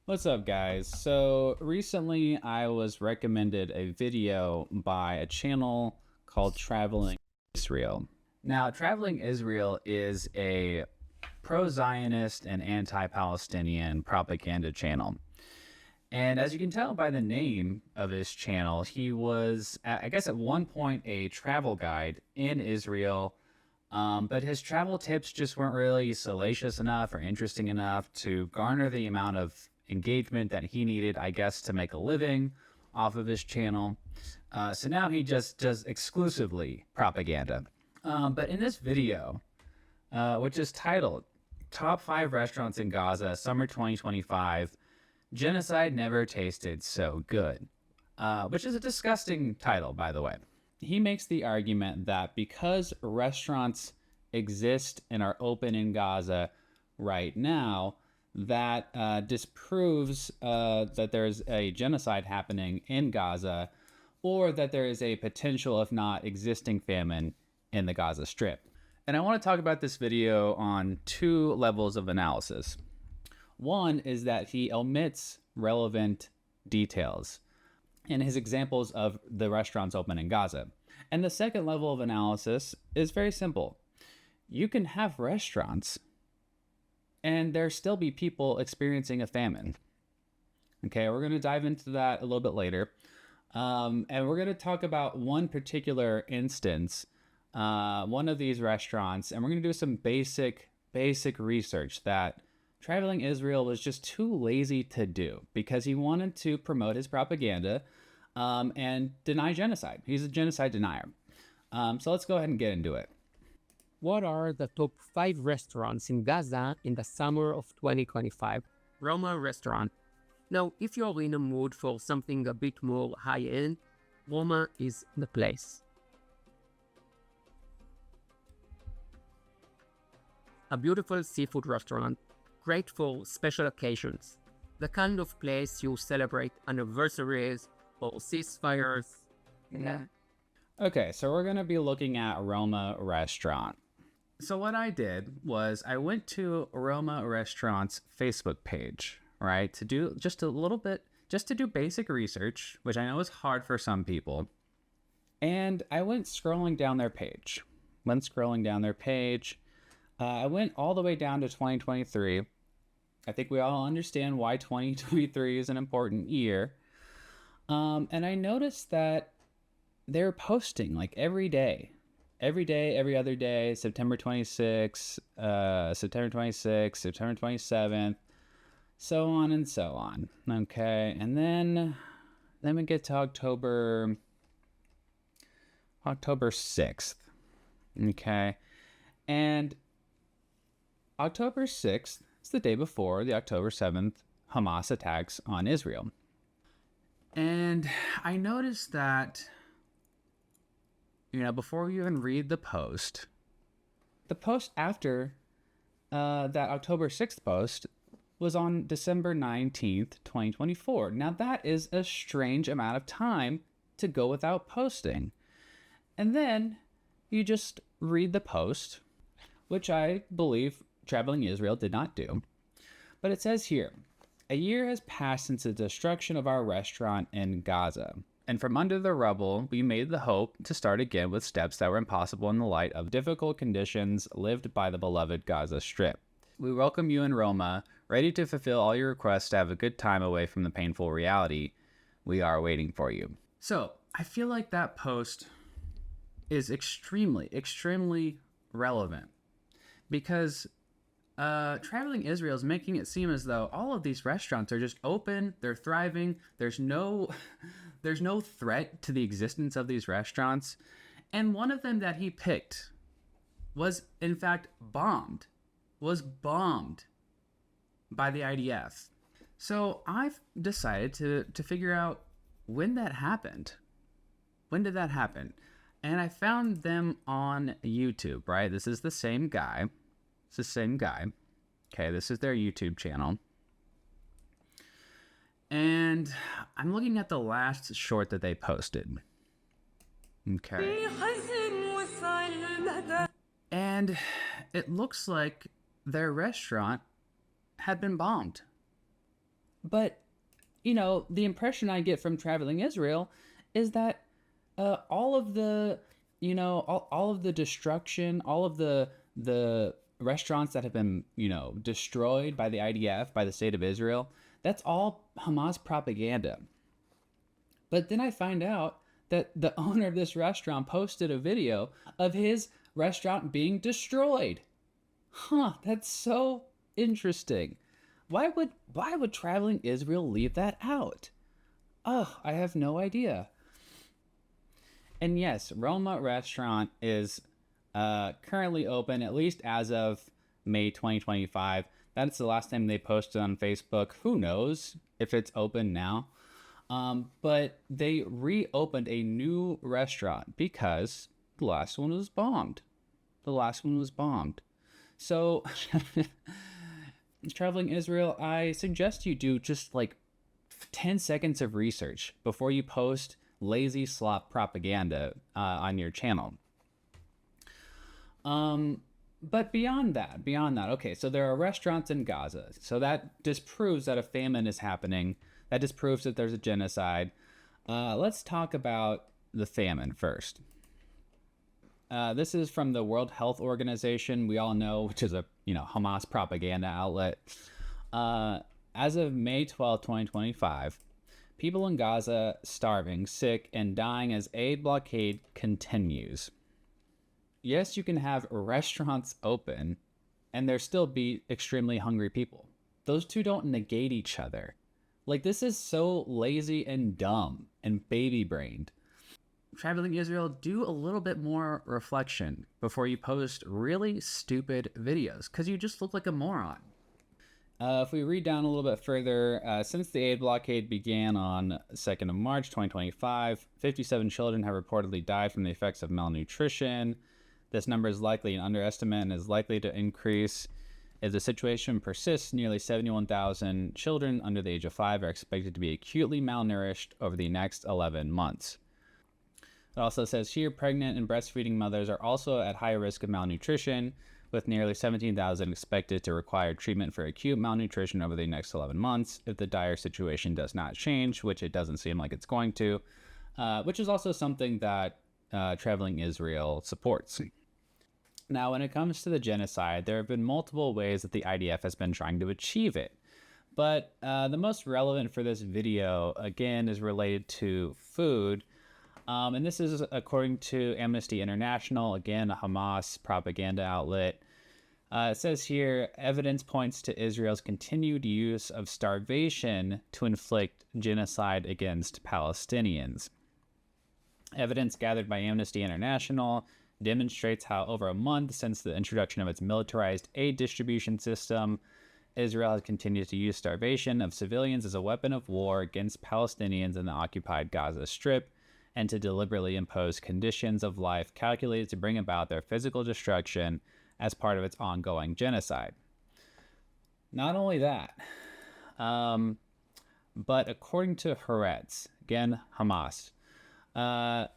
What's up, guys? So recently I was recommended a video by a channel called Traveling Israel. Now, Traveling Israel is a pro-Zionist and anti-Palestinian propaganda channel. And as you can tell by the name of his channel, he was, I guess at one point, a travel guide in Israel. But his travel tips just weren't really salacious enough or interesting enough to garner the amount of engagement that he needed, I guess, to make a living off of his channel. So now he just does exclusively propaganda. But in this video, which is titled Top 5 Restaurants in Gaza, Summer 2025, Genocide Never Tasted So Good, which is a disgusting title, by the way. He makes the argument that because restaurants exist and are open in Gaza right now, that disproves that there's a genocide happening in Gaza, or that there is a potential, if not existing, famine in the Gaza Strip. And I want to talk about this video on two levels of analysis. One is that he omits relevant details in his examples of the restaurants open in Gaza. And the second level of analysis is very simple. You can have restaurants and there still be people experiencing a famine. Okay, we're going to dive into that a little bit later. And we're going to talk about one particular instance, one of these restaurants, and we're going to do some basic research that Traveling Israel was just too lazy to do because he wanted to promote his propaganda and deny genocide. He's a genocide denier. So let's go ahead and get into it. What are the top 5 restaurants in Gaza in the summer of 2025? Roma restaurant. Now, if you're in a mood for something a bit more high-end, Roma is the place. A beautiful seafood restaurant, great for special occasions. The kind of place you celebrate anniversaries or ceasefires. Yeah. Okay, so we're going to be looking at Roma Restaurant. So what I did was I went to Roma Restaurant's Facebook page, right, to do just a little bit, just to do basic research, which I know is hard for some people. And I went scrolling down their page. I went all the way down to 2023. I think we all understand why 2023 is an important year. And I noticed that they're posting like every day, every other day, September 26th, September 26th, September 27th, so on and so on. Okay. And then we get to October 6th. Okay. And October 6th is the day before the October 7th Hamas attacks on Israel. And I noticed that, before we even read the post after that October 6th post was on December 19th, 2024. Now that is a strange amount of time to go without posting. And then you just read the post, which I believe Traveling Israel did not do. But it says here, a year has passed since the destruction of our restaurant in Gaza. And from under the rubble, we made the hope to start again with steps that were impossible in the light of difficult conditions lived by the beloved Gaza Strip. We welcome you in Roma, ready to fulfill all your requests to have a good time away from the painful reality. We are waiting for you. So I feel like that post is extremely relevant because Traveling Israel is making it seem as though all of these restaurants are just open, they're thriving, there's no threat to the existence of these restaurants. And one of them that he picked was, in fact, bombed by the IDF. So I've decided to figure out when that happened. When did that happen? And I found them on YouTube, right? This is the same guy. Okay, this is their YouTube channel. And I'm looking at the last short that they posted. Okay. And it looks like their restaurant had been bombed But, the impression I get from traveling Israel is that all of the, all of the destruction, all of the restaurants that have been, destroyed by the IDF, by the state of Israel, that's all Hamas propaganda. But then I find out that the owner of this restaurant posted a video of his restaurant being destroyed. That's so interesting. Why would traveling Israel leave that out? Oh, I have no idea. And yes, Roma restaurant is currently open, at least as of May 2025. That's the last time they posted on Facebook. Who knows if it's open now? But they reopened a new restaurant because the last one was bombed. So, traveling Israel, I suggest you do just like 10 seconds of research before you post lazy slop propaganda on your channel. But beyond that, okay, so there are restaurants in Gaza. So that disproves that a famine is happening. That disproves that there's a genocide. Let's talk about the famine first. This is from the World Health Organization, we all know, which is a Hamas propaganda outlet. As of May 12, 2025, people in Gaza starving, sick, and dying as aid blockade continues. Yes, you can have restaurants open and there still be extremely hungry people. Those two don't negate each other. Like, this is so lazy and dumb and baby-brained. Traveling Israel, do a little bit more reflection before you post really stupid videos, because you just look like a moron. If we read down a little bit further, since the aid blockade began on 2nd of March 2025, 57 children have reportedly died from the effects of malnutrition. This number is likely an underestimate and is likely to increase. If the situation persists, nearly 71,000 children under the age of 5 are expected to be acutely malnourished over the next 11 months. It also says here, pregnant and breastfeeding mothers are also at high risk of malnutrition, with nearly 17,000 expected to require treatment for acute malnutrition over the next 11 months if the dire situation does not change, which it doesn't seem like it's going to, which is also something that Traveling Israel supports. Now, when it comes to the genocide, there have been multiple ways that the IDF has been trying to achieve it. But the most relevant for this video, again, is related to food. And this is according to Amnesty International, again, a Hamas propaganda outlet. It says here, evidence points to Israel's continued use of starvation to inflict genocide against Palestinians. Evidence gathered by Amnesty International demonstrates how over a month since the introduction of its militarized aid distribution system, Israel has continued to use starvation of civilians as a weapon of war against Palestinians in the occupied Gaza Strip, and to deliberately impose conditions of life calculated to bring about their physical destruction as part of its ongoing genocide. Not only that, but according to Haaretz, again, Hamas, the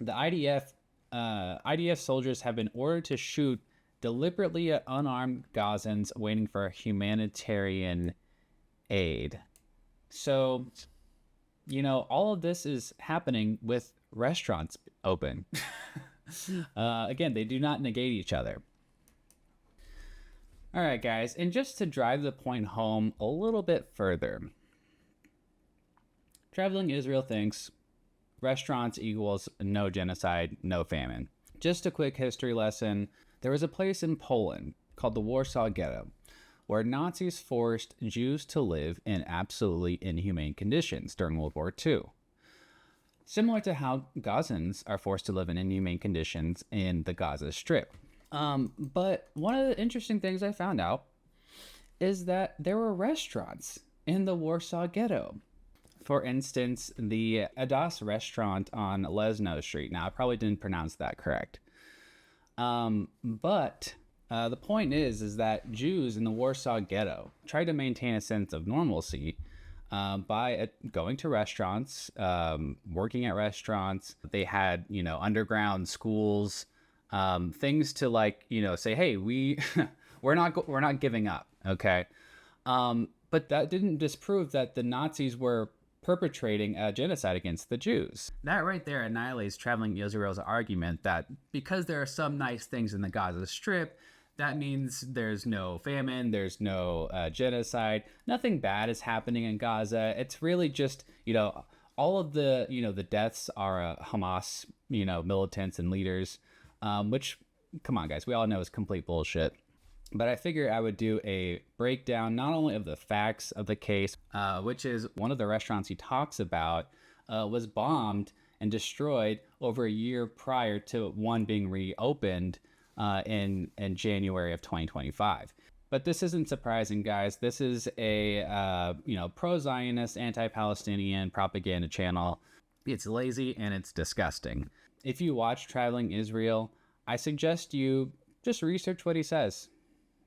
IDF soldiers have been ordered to shoot deliberately at unarmed Gazans waiting for humanitarian aid. So, all of this is happening with restaurants open. Again, they do not negate each other. All right, guys, and just to drive the point home a little bit further, Traveling Israel thinks restaurants equals no genocide, no famine. Just a quick history lesson. There was a place in Poland called the Warsaw Ghetto, where Nazis forced Jews to live in absolutely inhumane conditions during World War II. Similar to how Gazans are forced to live in inhumane conditions in the Gaza Strip. But one of the interesting things I found out is that there were restaurants in the Warsaw Ghetto. For instance, the Adas restaurant on Lesno Street. Now, I probably didn't pronounce that correct. But the point is that Jews in the Warsaw Ghetto tried to maintain a sense of normalcy by going to restaurants, working at restaurants. They had, underground schools, things to say, hey, we're not giving up, okay? But that didn't disprove that the Nazis were perpetrating a genocide against the Jews. That right there annihilates Traveling Israel's argument that because there are some nice things in the Gaza Strip, that means there's no famine, there's no genocide, nothing bad is happening in Gaza. It's really just, all of the, the deaths are Hamas, militants and leaders, which, come on, guys, we all know is complete bullshit. But I figured I would do a breakdown not only of the facts of the case, which is one of the restaurants he talks about was bombed and destroyed over a year prior to one being reopened in January of 2025. But this isn't surprising, guys. This is a pro-Zionist, anti-Palestinian propaganda channel. It's lazy and it's disgusting. If you watch Traveling Israel, I suggest you just research what he says.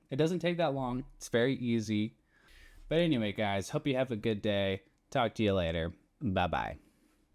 It doesn't take that long. It's very easy. But anyway, guys, hope you have a good day. Talk to you later. Bye-bye.